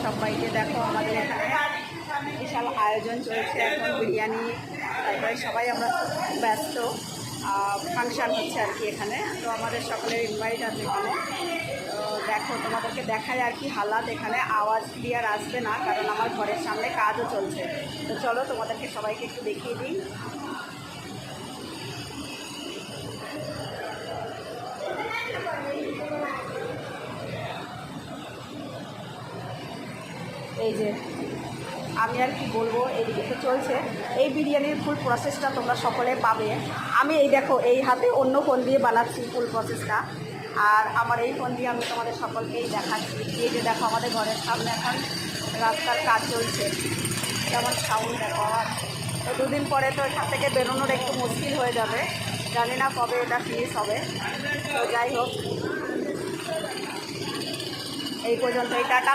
সবাইকে। দেখো আমাদের এখানে বিশাল আয়োজন চলছে এখন, বিরিয়ানি, তারপরে সবাই আমরা ব্যস্ত, ফাংশান হচ্ছে আর কি এখানে। তো আমাদের সকলের ইনভাইট আছে এখানে। তো দেখো তোমাদেরকে দেখায় আর কি হালাত, এখানে আওয়াজ ক্লিয়ার আসবে না কারণ আমার ঘরের সামনে কাজও চলছে। তো চলো তোমাদেরকে সবাইকে একটু দেখিয়ে দিই। এই যে আমি আর কি বলবো, এইদিকে তো চলছে এই বিরিয়ানির ফুল প্রসেসটা তোমরা সকলে পাবে। আমি এই দেখো এই হাতে অন্য ফোন দিয়ে বানাচ্ছি ফুল প্রসেসটা, আর আমার এই ফোন দিয়ে আমি তোমাদের সকলকেই দেখাচ্ছি। এই যে দেখো আমাদের ঘরের সামনে এখন রাস্তার কাজ চলছে, যেমন সাউন্ড দেখো আমার। তো দুদিন পরে তো এখান থেকে বেরোনোর একটু মুশকিল হয়ে যাবে, জানি না কবে এটা ফিনিশ হবে। তো যাই হোক, এই পর্যন্তই, টাটা।